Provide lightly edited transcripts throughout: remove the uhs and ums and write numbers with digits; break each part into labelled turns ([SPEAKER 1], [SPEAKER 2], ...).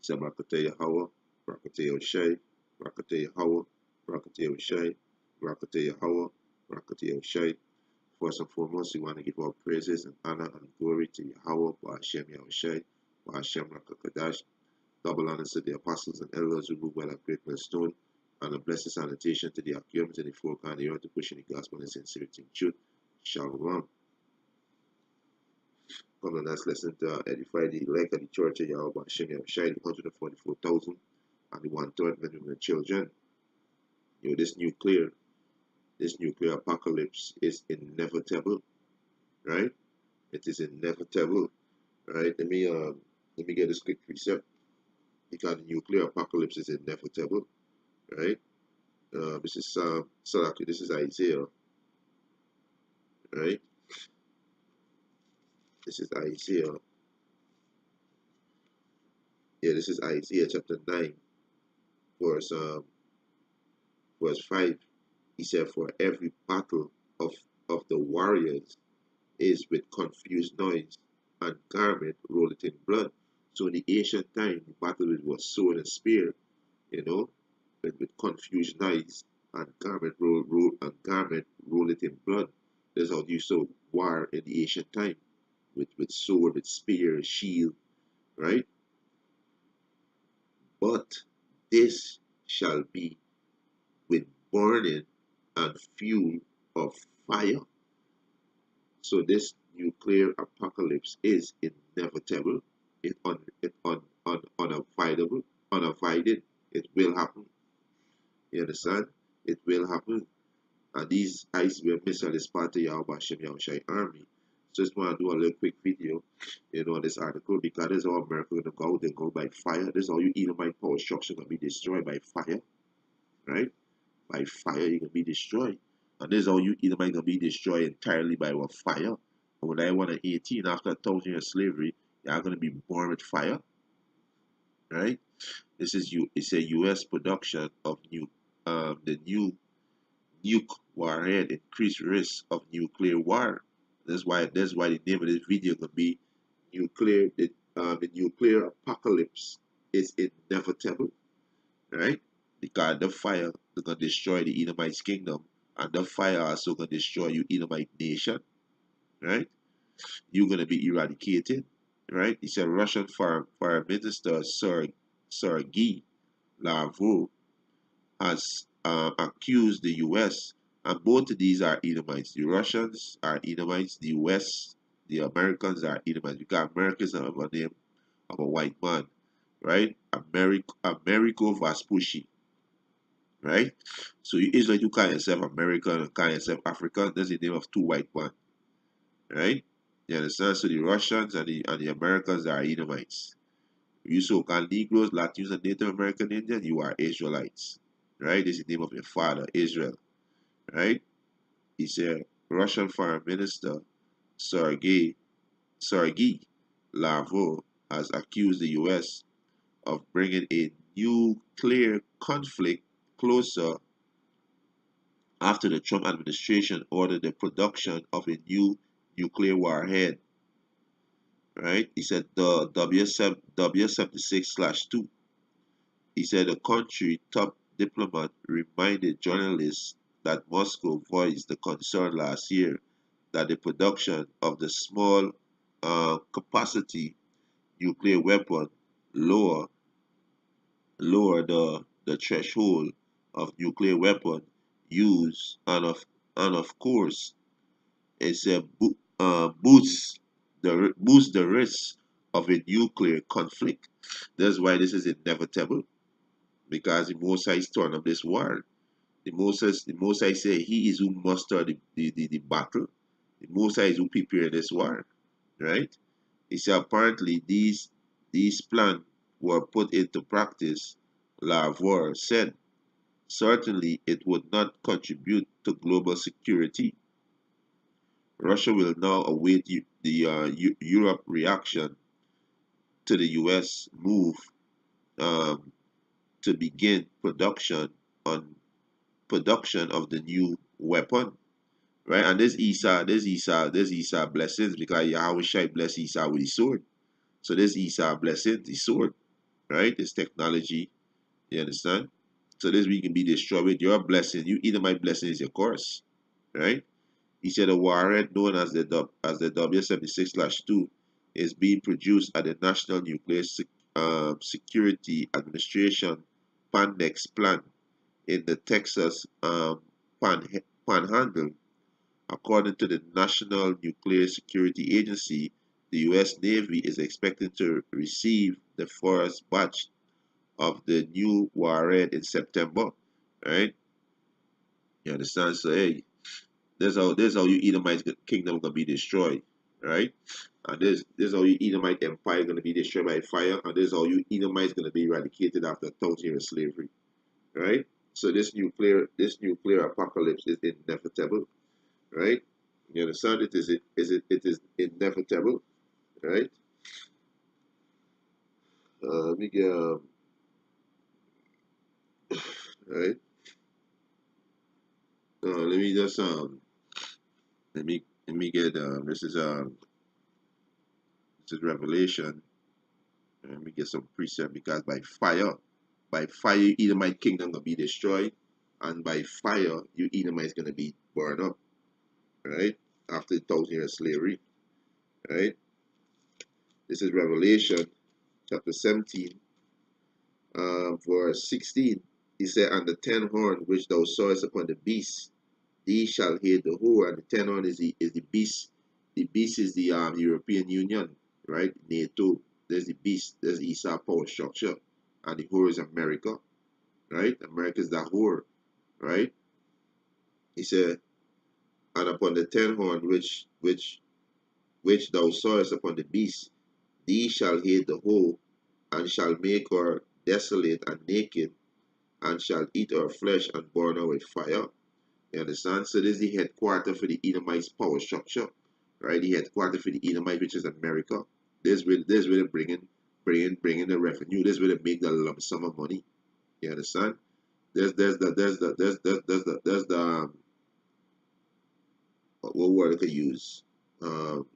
[SPEAKER 1] said Barakateh Yahweh, Barakateh Oshai, Barakateh Yahweh, Barakateh Oshai, Barakateh Yahweh, Barakateh Oshai. First and foremost, we want to give all praises and honor and glory to Yahweh, Ba'ashem Yahushai, Ba'ashem Rakakadash. Double honors to the apostles and elders who move well at Great Millstone, and a blessed salutation to the Akim, to the folk and the earth to pushing the gospel and sincerity and truth. Shalom. Come on, let's listen to edify the elect of the church of Yahweh Ba'ashem Yahushai, the 144,000 and the 1/3 men and children. You know, this nuclear apocalypse is inevitable, right? It is inevitable, right? Let me get this quick precept, because the nuclear apocalypse is inevitable, right? This is Salaki, this is Isaiah, right? This is Isaiah. Yeah, this is Isaiah chapter 9, verse 5. He said, "For every battle of the warriors is with confused noise, and garment rolled in blood." So in the ancient time, the battle was sword and spear, you know, with confused noise, and garment roll it in blood. That's how you saw war in the ancient time, with sword, with spear, shield, right? But this shall be with burning and fuel of fire. So this nuclear apocalypse is inevitable. Unavoidable. It will happen. You understand? It will happen. And these ICBM missiles is part of Yahweh Hashem Yahushai army. So just want to do a little quick video, on this article, because this is how America gonna go. They go by fire. This is how you Edomite power structure gonna be destroyed by fire, right? By fire, you can be destroyed. And this is how you Edomite gonna be destroyed entirely by what fire. And when I 118 after 1,000 years of slavery, you're gonna be born with fire, right? It's a U.S. production of the new nuke warhead, increased risk of nuclear war. That's why the name of this video could be nuclear. The nuclear apocalypse is inevitable, right? Because the fire is gonna destroy the Edomite kingdom, and the fire also gonna destroy you Edomite nation, right? You're gonna be eradicated, right? He said Russian Foreign Minister Sergei Lavrov has accused the U.S., and both of these are Edomites. The Russians are Edomites. The U.S., the Americans are Edomites. Because America is a name of a white man, right? Americo Vespucci, right? So Israel, you call yourself American and call yourself African. That's the name of two white men, right? You understand? So the Russians and the Americans are Edomites. You so-called Negroes, Latinos, and Native American Indians, you are Israelites, right? This is the name of your father, Israel, right? He said Russian Foreign Minister Sergei Lavrov has accused the U.S. of bringing a nuclear conflict closer after the Trump administration ordered the production of a new nuclear warhead, right? He said the W76/2. He said the country top diplomat reminded journalists that Moscow voiced the concern last year that the production of the small capacity nuclear weapon lower the threshold of nuclear weapon use, and of course it's a boosts the risk of a nuclear conflict. That's why this is inevitable, because the Most High turn up this war. The Most High say he is who muster the battle. The Most High is who prepare this war, right? He said apparently these plans were put into practice. Lavrov said certainly it would not contribute to global security. Russia will now await Europe reaction to the U.S. move um, to begin production of the new weapon, right? And this Esau blessings, because Yahweh Shai bless Esau with his sword. So this Esau blessings, his sword, right? It's technology. You understand? So this we can be destroyed with your blessing. You Edomite blessing is your course, right? He said a warhead known as the W76/2 is being produced at the National Nuclear Security Administration Pannex plant in the Texas Panhandle. According to the National Nuclear Security Agency, the U.S. Navy is expected to receive the first batch of the new warhead in September. Right? You understand? So hey, there's how you Edomite kingdom gonna be destroyed. Right? And there's how you Edomite empire gonna be destroyed by fire, and there's how you Edomites gonna be eradicated after 1,000 years of slavery. Right? So this nuclear apocalypse is inevitable. Right? You understand? It is inevitable. Right? Let me get right. Let me just let me get this is Revelation. Let me get some precept because by fire you Edomite kingdom gonna be destroyed, and by fire you Edomites gonna be burned up. Right? After 1,000 years of slavery. Right? This is Revelation chapter 17, verse 16. He said, "And the 10 horn which thou sawest upon the beast, these shall hate the whore." And the 10 horn is the beast. The beast is the European Union, right? NATO. There's the beast. There's the Esau power structure, and the whore is America, right? America is the whore, right? He said, "And upon the 10 horn which thou sawest upon the beast, these shall hate the whole, and shall make her desolate and naked, and shall eat her flesh and burn her with fire." You understand? So this is the headquarters for the Edomites power structure, right? The headquarters for the Edomite, which is America. This where they bringing the revenue. This where they make the lump sum of money. You understand? There's the what word I could use? Um,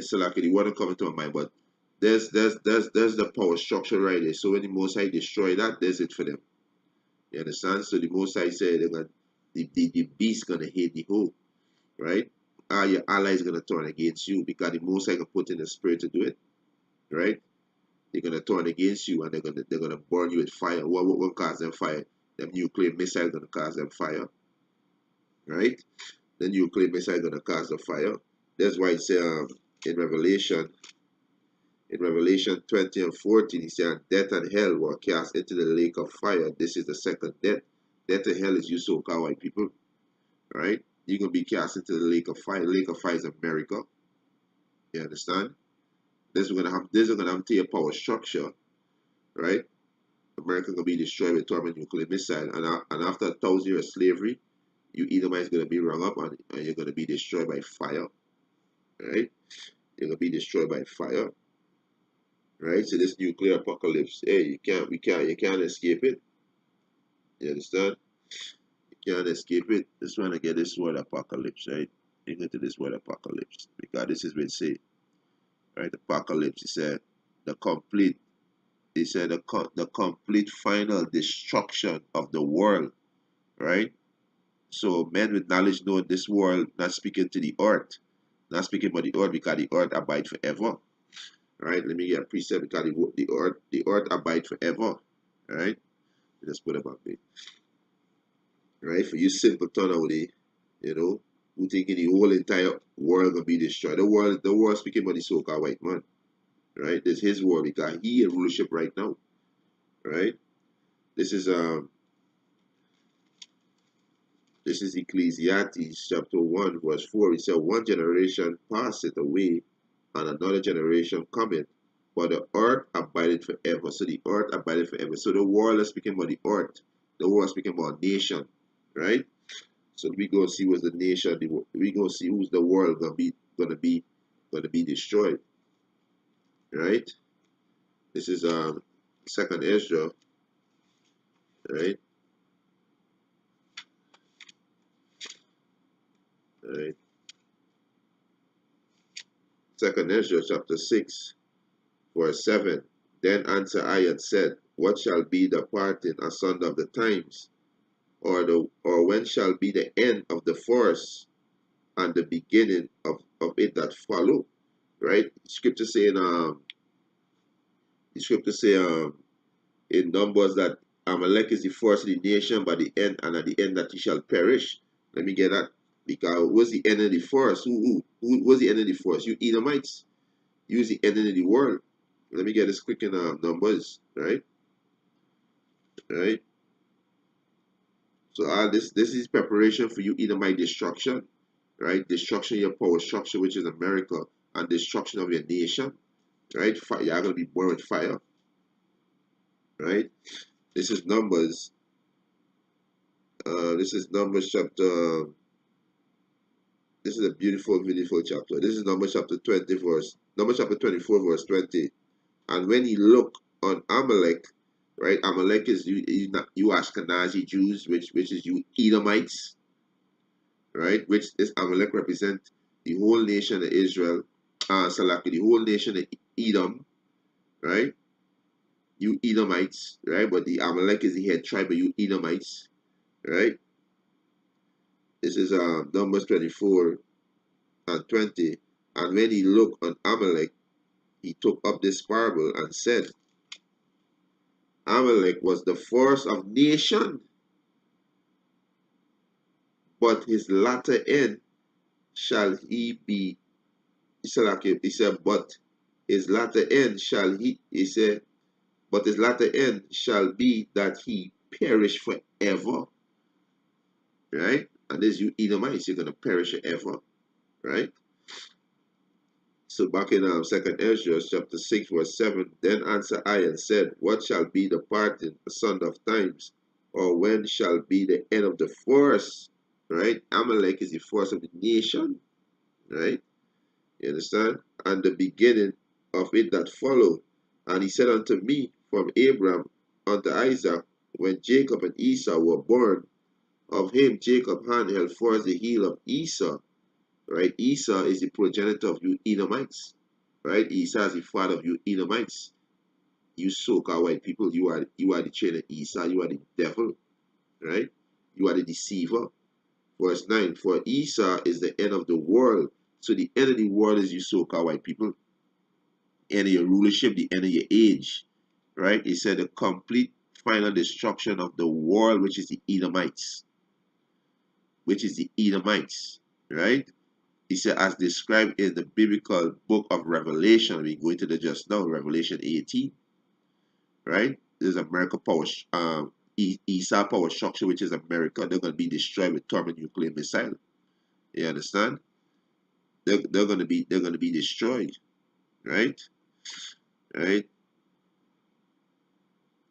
[SPEAKER 1] so like the word coming to my mind, but there's the power structure right there. So when the Most High destroy that, there's it for them. You understand? So the Most High said they're gonna, the beast gonna hate the whole, right? Your ally is gonna turn against you because the Most High can put in the spirit to do it, right? They're gonna turn against you and they're gonna burn you with fire. What will cause them fire? Them nuclear missile gonna cause them fire, right? The nuclear missile gonna cause the fire. That's why it says in Revelation 20 and 14, he said, "Death and hell were cast into the lake of fire." This is the second death. Death and hell is you so-called white people, right? You're gonna be cast into the lake of fire. The lake of fire is America. You understand? This is gonna have to your power structure, right? America gonna be destroyed with torment nuclear missile, and after 1,000 years of slavery, you Edomites gonna be rung up and you're gonna be destroyed by fire, right? You're gonna be destroyed by fire, right? So this nuclear apocalypse, hey, you can't escape it. You understand? You can't escape it. Just want to get this word apocalypse, right? You get to this word apocalypse because this is what it say, right? Apocalypse. He said the complete. He said the complete final destruction of the world, right? So men with knowledge know this world, not speaking to the earth, not speaking about the earth because the earth abide forever, right? Let me get a precept because the earth abide forever, right? Let's put it about it, right? For you simpleton out there, you know, who thinking the whole entire world gonna be destroyed. The world speaking about the so-called white man, right? This is his world because he in rulership right now, right? This is This is Ecclesiastes chapter 1, verse 4. It said, "One generation passeth away, and another generation cometh, but the earth abideth forever." So the earth abideth forever. So the world is speaking about the earth. The world is speaking about nation, right? So we go see what's the nation. We go see who's the world gonna be destroyed, right? This is Second Ezra, right? Right. Second Ezra chapter 6, verse 7. Then answered I and said, what shall be the parting asunder of the times, or when shall be the end of the force and the beginning of it that follow? Right? Scripture saying the scripture say in Numbers that Amalek is the first of the nation by the end, and at the end that he shall perish. Let me get that. Because what's the end of the force? Who was the end of the force? You Edomites. Use the end of the world. Let me get this quick in Numbers, right? Right. So all this is preparation for you Edomite destruction, right? Destruction of your power structure, which is America, and destruction of your nation, right? Fire, you're gonna be born with fire, right? This is Numbers. This is Numbers chapter. This is a beautiful, beautiful chapter. This is Numbers chapter 20, verse. Numbers chapter 24, verse 20. And when you look on Amalek, right? Amalek is you Ashkenazi Jews, which is you Edomites, right? Which this Amalek represent the whole nation of Israel, Salaki, the whole nation of Edom, right? You Edomites, right? But the Amalek is the head tribe of you Edomites, right? This is Numbers 24 and 20. And when he looked on Amalek, he took up this parable and said, Amalek was the first of nation, but his latter end shall he be. He said, but his latter end shall he said, but his latter end shall be that he perish forever. Right? And this you Edomites, you're gonna perish forever, right? So back in Second Ezra chapter 6, verse 7, then answered I and said, what shall be the parting asunder of times, or when shall be the end of the force? Right? Amalek is the force of the nation, right? You understand? And the beginning of it that followed. And he said unto me, from Abraham unto Isaac, when Jacob and Esau were born, of him Jacob hand held forth the heel of Esau. Right? Esau is the progenitor of you Edomites. Right? Esau is the father of you Edomites. You so-called white people, you are the children of Esau, you are the devil. Right? You are the deceiver. Verse 9, for Esau is the end of the world. So the end of the world is you so-called white people. End of your rulership, the end of your age. Right? He said the complete final destruction of the world, which is the Edomites. Which is the Edomites. Right? He said, as described in the biblical book of Revelation, we go into the just now, Revelation 18. Right? There's America power, Esau power structure, which is America. They're going to be destroyed with Torment nuclear missile. You understand? They're going to be destroyed, right? Right?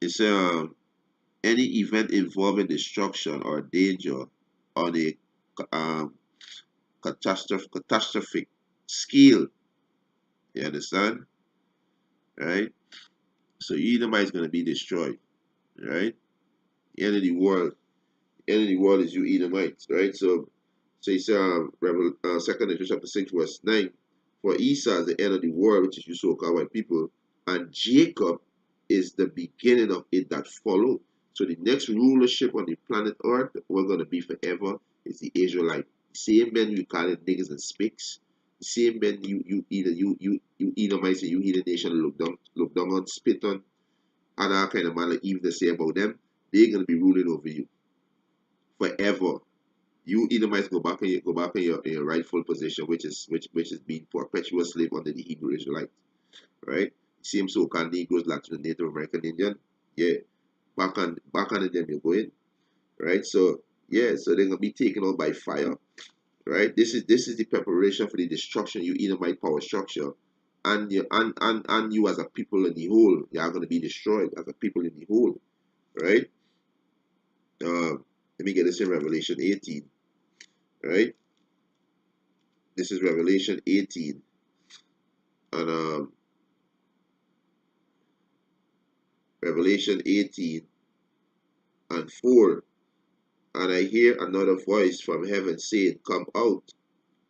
[SPEAKER 1] It's any event involving destruction or danger on a um, catastrophic scale. You understand? Right? So Edomite is going to be destroyed, right? The end of the world, the end of the world is you Edomites, right? So he said, Second Ezra chapter 6, verse 9, for Esau is the end of the world, which is you so-called white people, and Jacob is the beginning of it that follow. So the next rulership on the planet Earth, we're going to be forever, is the Israelite. The same men you call it niggas and spicks, the same men you Edomites and you heathen nation look down on, spit on, and all kind of man like even to say about them, they're going to be ruling over you forever. You Edomites go back in your rightful position, which is being perpetual slave under the Hebrew Israelites, right? Same so-called Negroes, Latin, Native American Indian, yeah, back on them you're going, right? So yeah, so they're gonna be taken out by fire, right? This is the preparation for the destruction you Edomite power structure, and you as a people in the whole, you are gonna be destroyed as a people in the whole, right? Let me get this in Revelation 18, right? This is Revelation 18, and Revelation 18 and 4. And I hear another voice from heaven saying, come out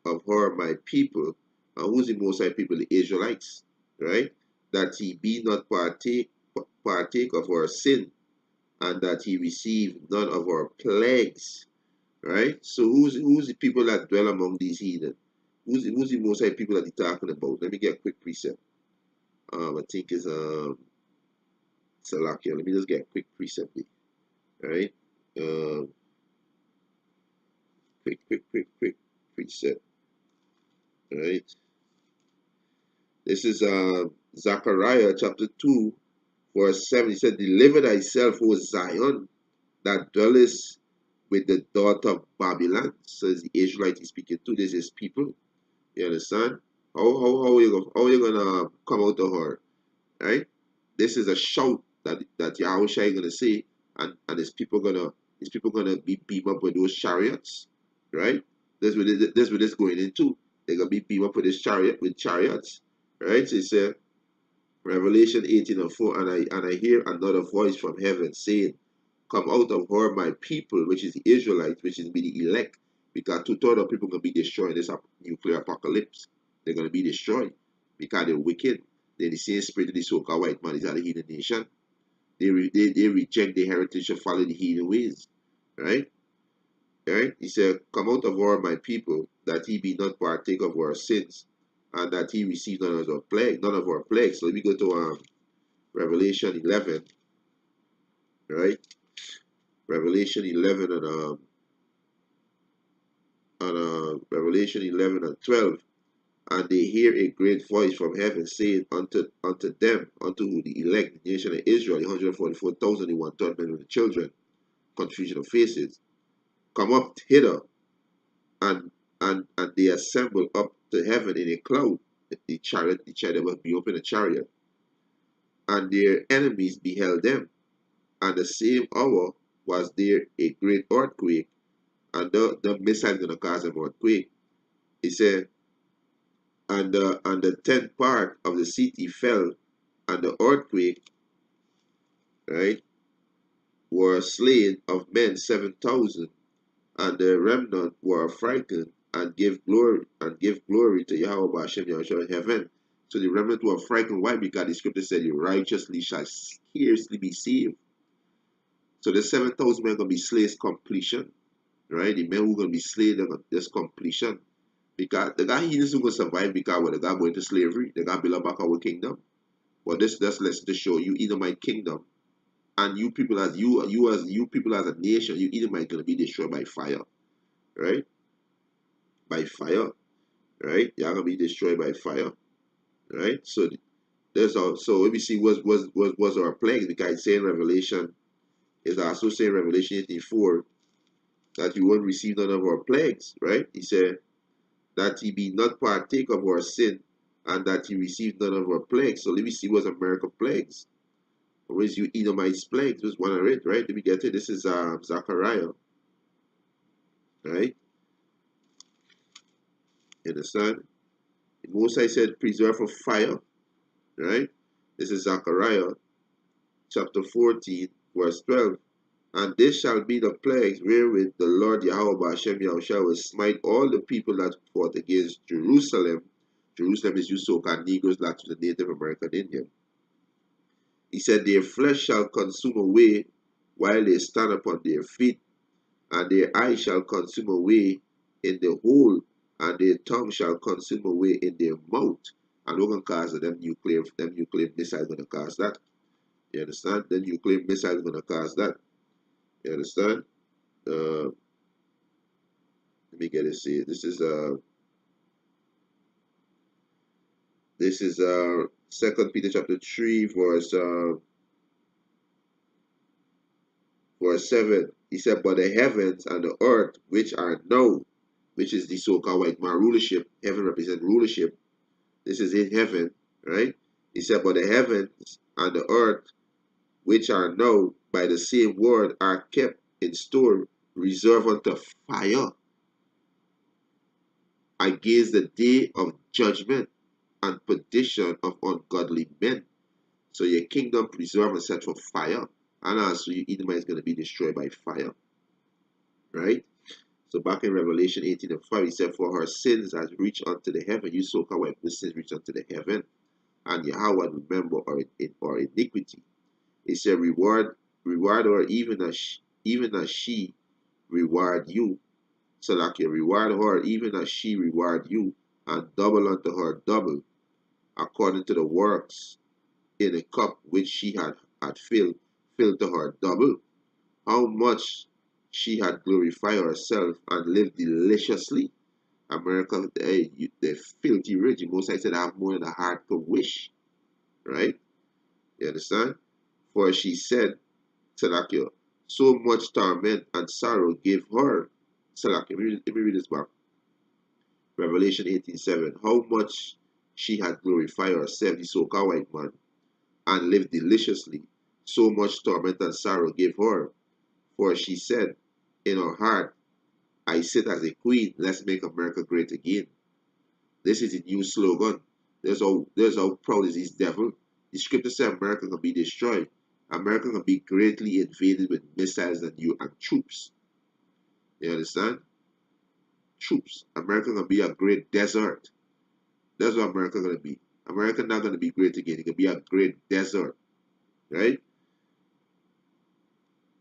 [SPEAKER 1] of her, my people, And who's the Most High people? The Israelites, right? That he be not partake of our sin, and that he receive none of our plagues, right? So who's the people that dwell among these heathen? Who's the Most High people that he's talking about? Let me get a quick precept. I think it's Salakia. Let me just get a quick precept, right? Um, quick precept, right? This is Zechariah chapter 2, verse 7. He said, "Deliver thyself, O Zion, that dwellest with the daughter of Babylon." Says the Israelite he's speaking to. This is people. You understand? How you gonna come out of her? Right? This is a shout that Yahushua is gonna say, and his people gonna be beamed up with those chariots, right? This what it's going into. They're gonna be beamed up with this chariot with chariots, right? So it said Revelation 18:4, and I hear another voice from heaven saying, "Come out of her, my people," which is the Israelites, which is be the elect, because two-thirds of people gonna be destroyed in this nuclear apocalypse. They're gonna be destroyed because they're wicked. They're the same spirit of the so-called white man is out of the heathen nation. They reject the heritage and follow the heathen ways. Right? Right? He said, "Come out of her, my people, that he be not partake of our sins, and that he receive none of our plagues." So let me go to Revelation 11, right? Revelation 11 and Revelation 11 and 12. "And they hear a great voice from heaven saying unto them," unto who? The elect, the nation of Israel, the 144,000, the one-third men of the children, confusion of faces, "Come up hither," and and they assemble up to heaven in a cloud. The chariot must be open a chariot, and their enemies beheld them. And the same hour was there a great earthquake, and the missile gonna cause an earthquake. He said, and the tenth part of the city fell, and the earthquake, right, were slain of men 7,000, and the remnant were frightened and give glory to Yahweh Hashem Yahushua in heaven. So the remnant were frightened. Why? Because the scripture said, "The righteously shall scarcely be saved." So the 7,000 men are gonna be slain completion, right? The men who are gonna be slain, they're gonna just completion. Because the guy he isn't gonna survive because when the guy going to slavery, the guy build up back our kingdom. But this just lets to show you either my kingdom and you people as a nation, you either might gonna be destroyed by fire, right? By fire, right? You're gonna be destroyed by fire, right? So there's all. So let me see was our plagues, because it's saying Revelation is also saying Revelation 18:4 that you won't receive none of our plagues, right? He said that he be not partake of our sin, and that he receive none of our plagues. So let me see what's American plagues. Where's you Edomites plagues? Just one of it, right? Let me get it. This is Zechariah, right? You understand? The Most High said, "Preserve for fire," right? This is Zechariah chapter 14, verse 12. "And this shall be the plagues wherewith the Lord Yahweh Hashem Yahushua will smite all the people that fought against Jerusalem." Jerusalem is you so-called Negroes, that's the Native American Indian. He said, "Their flesh shall consume away while they stand upon their feet, and their eyes shall consume away in the hole, and their tongue shall consume away in their mouth." And we're gonna cause them nuclear missiles gonna cause that. You understand? The nuclear missiles gonna cause that. You understand? Let me get it. See, this is 2 Peter chapter 3, verse 7. He said, "But the heavens and the earth, which are now," which is the so-called white man rulership. Heaven represents rulership. This is in heaven, right? He said, "But the heavens and the earth, which are now by the same word, are kept in store, reserved unto fire against the day of judgment and perdition of ungodly men." So your kingdom preserved and set for fire. And also your Edomite is going to be destroyed by fire. Right? So back in Revelation 18:5, he said, for her sins has reached unto the heaven. You so called the sins reach unto the heaven, and Yahweh remember our iniquity. He said, reward her even as she reward you. So like you reward her even as she reward you, and double unto her double, according to the works in a cup which she had filled to her double. How much she had glorified herself and lived deliciously. America, the filthy rich. Most I said I have more than a heart could wish. Right? You understand? For she said, Salakio, so much torment and sorrow gave her. Salakio, let me read this back. Revelation 18:7. How much she had glorified herself, the so-called white man, and lived deliciously. So much torment and sorrow gave her. For she said in her heart, I sit as a queen, let's make America great again. This is the new slogan. There's how proud is this devil. The scripture says America can be destroyed. America can be greatly invaded with missiles and troops. You understand? Troops. America can be a great desert. That's what America gonna be. America not gonna be great again. It can be a great desert. Right?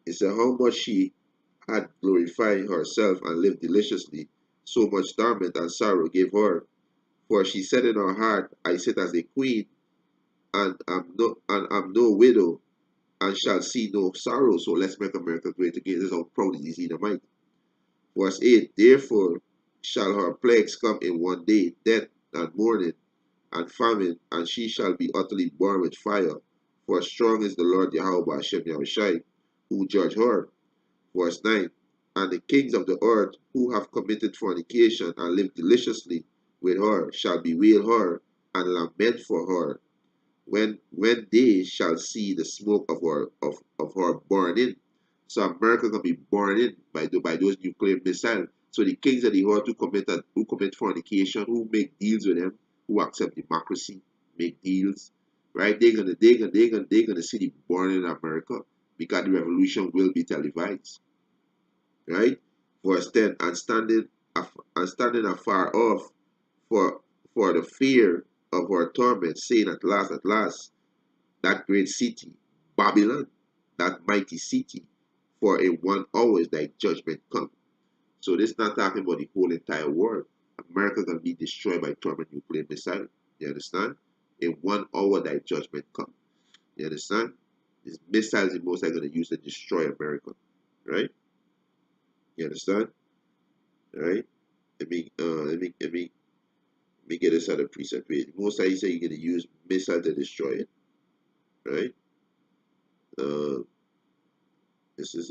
[SPEAKER 1] It said how much she had glorified herself and lived deliciously, so much torment and sorrow gave her. For she said in her heart, I sit as a queen, and am no widow, and shall see no sorrow. So let's make America great again. This is how proud it is in the might. Verse 8, therefore shall her plagues come in one day, death and mourning and famine, and she shall be utterly burned with fire. For strong is the Lord Yahweh Hashem Yahushai, who judge her. Verse 9, and the kings of the earth who have committed fornication and lived deliciously with her shall bewail her and lament for her when they shall see the smoke of her burning. So America can be burning by those nuclear missiles. So the kings of the earth who commit fornication, who make deals with them, who accept democracy, make deals, right? They're gonna see the burning in America because the revolution will be televised, right? Verse 10, and standing afar off for for the fear of her torment, saying at last, that great city, Babylon, that mighty city, for in 1 hour is thy judgment come. So this is not talking about the whole entire world. America can be destroyed by torment nuclear missile. You understand? In 1 hour thy judgment come. You understand? These missiles the most are going to use to destroy America. Right? You understand? Right? Let me get this out of precept page. Most I say you're going to use missile to destroy it. Right? Uh, this is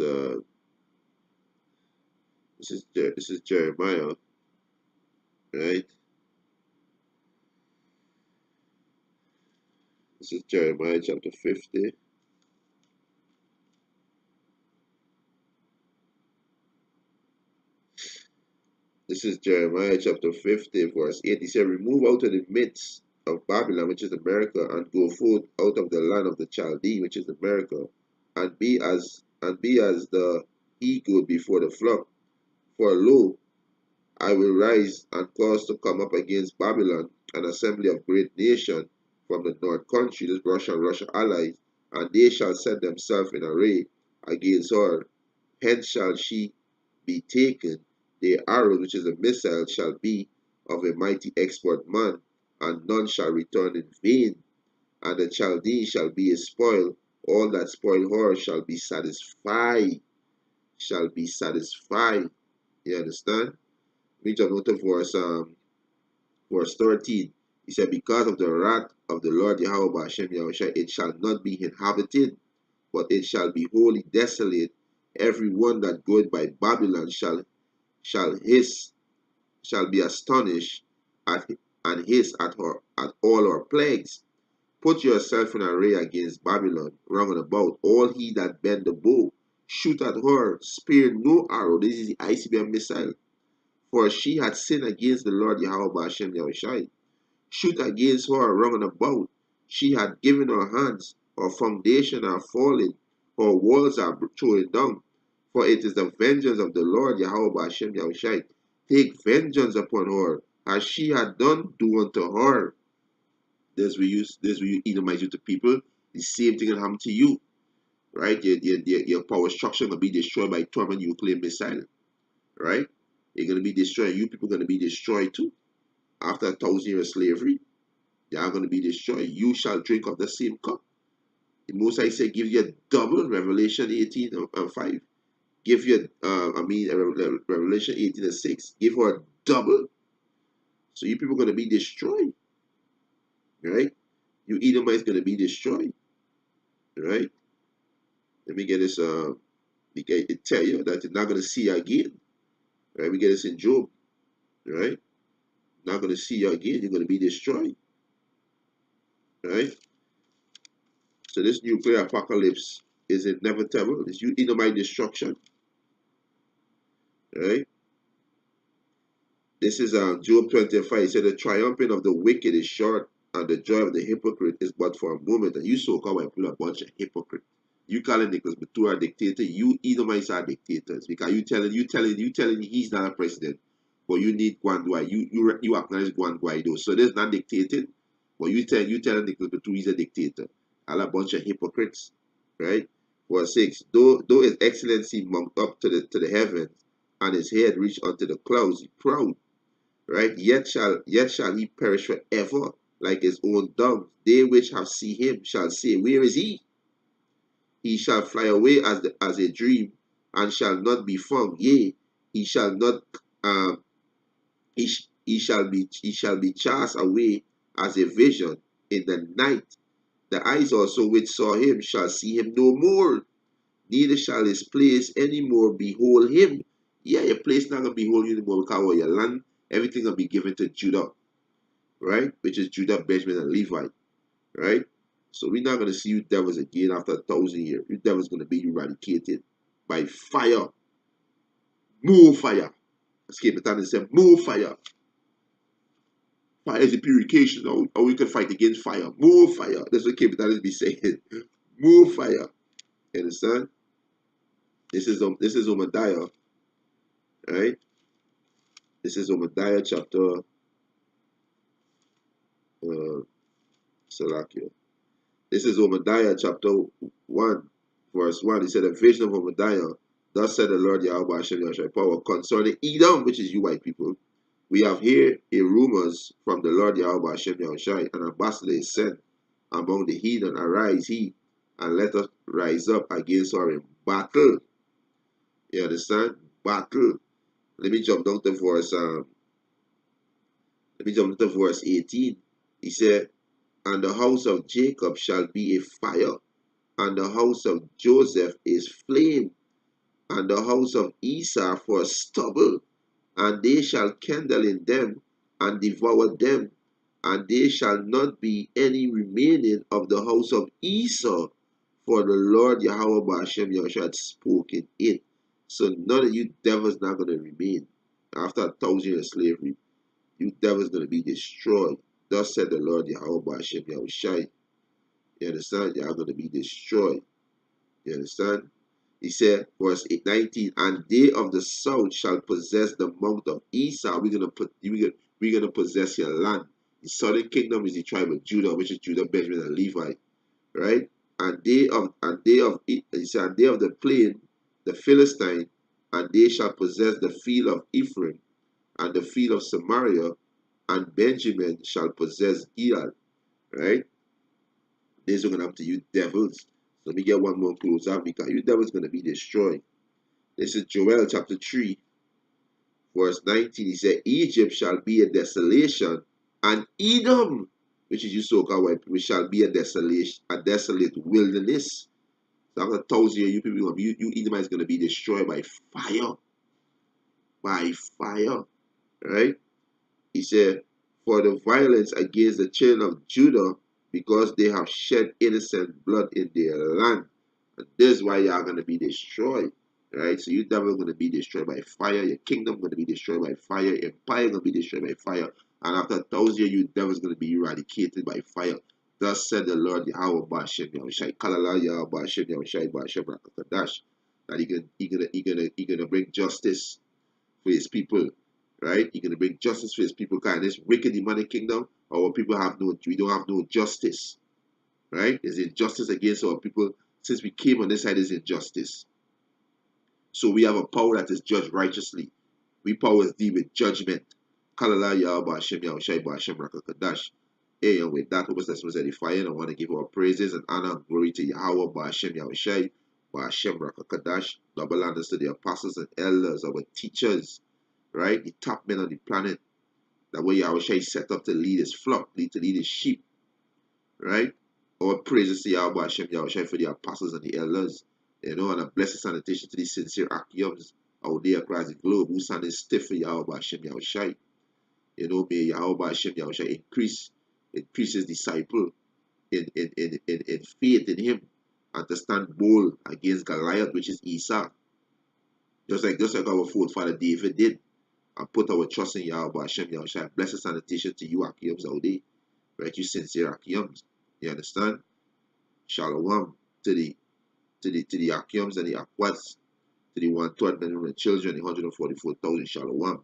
[SPEAKER 1] this is Jeremiah, right? This is Jeremiah chapter 50. This is Jeremiah chapter 50, verse 8. He said, remove out of the midst of Babylon, which is America, and go forth out of the land of the Chaldee, which is America, and be as the he goat before the flock. For lo, I will rise and cause to come up against Babylon an assembly of great nations from the north country, this Russia allies, and they shall set themselves in array against her. Hence shall she be taken. The arrow, which is a missile, shall be of a mighty expert man, and none shall return in vain. And the Chaldean shall be a spoil. All that spoil her shall be satisfied. Shall be satisfied. You understand? We jump out of verse 13. He said, because of the wrath of the Lord Yahweh Hashem Yahushua, it shall not be inhabited, but it shall be wholly desolate. Every one that goeth by Babylon shall hiss, shall be astonished at and hiss at all her plagues. Put yourself in array against Babylon, round about. All he that bend the bow, shoot at her, spare no arrow. This is the ICBM missile. For she had sinned against the Lord Yahweh Hashem Yahushai. Shoot against her round about. She had given her hands, her foundation are fallen, her walls are thrown down. For it is the vengeance of the Lord Yahweh Ba'ashem Yahushai. Take vengeance upon her, as she had done, do unto her. This we use Edomites to people. The same thing will happen to you, right? Your power structure will be destroyed by thermonuclear missile, right? You're gonna be destroyed. You people are gonna be destroyed too. After 1,000 years of slavery, they are gonna be destroyed. You shall drink of the same cup. The Most High said, give you a double. Revelation 18 and 5. Give you, Revelation 18 and 6. Give her a double. So you people are gonna be destroyed, right? You Edomites gonna be destroyed, right? Let me get this. It tell you that you're not gonna see you again, right? We get this in Job, right? Not gonna see you again. You're gonna be destroyed, right? So this nuclear apocalypse is inevitable. It's you Edomite destruction, right? This is Job 25. It said, the triumphing of the wicked is short, and the joy of the hypocrite is but for a moment. And you so-called white people are a bunch of hypocrites. You calling Nicholas Batum a dictator, you Edomites are dictators. Because you telling he's not a president. But you need Gwandwai. You acknowledge Gwandwai though. So there's not dictating. But you telling Nicholas Batum he's a dictator. All a bunch of hypocrites. Right? Verse 6. Though his excellency mount up to the heavens, and his head reach unto the clouds, he proud. Right? Yet shall he perish forever, like his own dung. They which have seen him shall say, where is he? He shall fly away as a dream, and shall not be found. Yea, he shall not. He shall be cast away as a vision in the night. The eyes also which saw him shall see him no more. Neither shall his place any more behold him. Yeah, your place not gonna behold you anymore because your land, everything gonna be given to Judah, right? Which is Judah, Benjamin, and Levi, right? So we're not gonna see you devils again after 1,000 years. You devils gonna be eradicated by fire. More fire. As Cape Town said, more fire. Fire is a purification, or we can fight against fire. More fire. That's what Cape Town be saying. More fire. You understand? This is Obadiah, right? This is Obadiah chapter Salakia. This is Obadiah chapter 1, verse 1. He said, a vision of Obadiah. Thus said the Lord Yahweh Hashem Yahshua power concerning Edom, which is you white people. We have here a rumors from the Lord Yahweh Hashem Yahushai. An ambassador is sent among the heathen. Arise he, and let us rise up against her in battle. You understand? Battle. Let me jump down to verse 18. He said, and the house of Jacob shall be a fire, and the house of Joseph is flame, and the house of Esau for stubble, and they shall kindle in them and devour them, and there shall not be any remaining of the house of Esau, for the Lord Yahweh Ba'ashem Yahushua had spoken it. So none of you devils not going to remain. After 1,000 years of slavery, you devils going to be destroyed. Thus said the Lord Yahweh Ba'ashem Yahushua. You understand? You are going to be destroyed. You understand? He said, verse 19, and they of the south shall possess the mount of Esau. We're gonna possess your land. The southern kingdom is the tribe of Judah, which is Judah, Benjamin, and Levi, right? And they of the plain, the Philistine, and they shall possess the field of Ephraim, and the field of Samaria, and Benjamin shall possess Gilead, right? This is gonna happen to you devils. So let me get one more close out because you devils gonna be destroyed. This is Joel chapter 3, verse 19. He said, Egypt shall be a desolation, and Edom, which is you so-called white people, shall be a desolate wilderness. So after 1,000 years, you people, you Edomites gonna be destroyed by fire. By fire. Right? He said, for the violence against the children of Judah, because they have shed innocent blood in their land. And this is why y'all gonna be destroyed. Right? So you devil gonna be destroyed by fire, your kingdom gonna be destroyed by fire, your empire gonna be destroyed by fire, and after 1,000 years, you devils gonna be eradicated by fire. Thus said the Lord Yahweh Ba'ashem Yahushai. Kalala Yahweh Ba'ashem Yahushai Ba'ashem Rakadash. that he gonna bring justice for his people, right? He gonna bring justice for his people. Cause in this wicked demonic kingdom, our people we don't have no justice, right? There's injustice against our people. Since we came on this side, there's injustice. So we have a power that is judged righteously. We powers deal with judgment. Kalala Yahweh Hashem Yahushai Hashem Rakakadash. Hey, and with that, was edifying. I want to give our praises and honor and glory to Yahweh Hashem Yahushai Hashem Rakakadash. Double honors to the apostles and elders, our teachers, right? The top men on the planet. That way Yahushai set up to lead his flock, to lead his sheep, right? Our praises to Yahweh Hashem Yahushai for the apostles and the elders. And a blessed sanitation to the sincere Akiums out there across the globe who stand stiff for Yahweh Hashem Yahushai. May Yahweh Hashem Yahushai increase his disciple in faith in him and to stand bold against Goliath, which is Esau. Just like our forefather David did, and put our trust in Yahweh Hashem Yahushai. Blessed sanitation to you Akiums out there. Right, you sincere Akiums. You understand? Shalom to the Akiums and the Akwats, to the 1/3 million children, the 144,000 Shalom.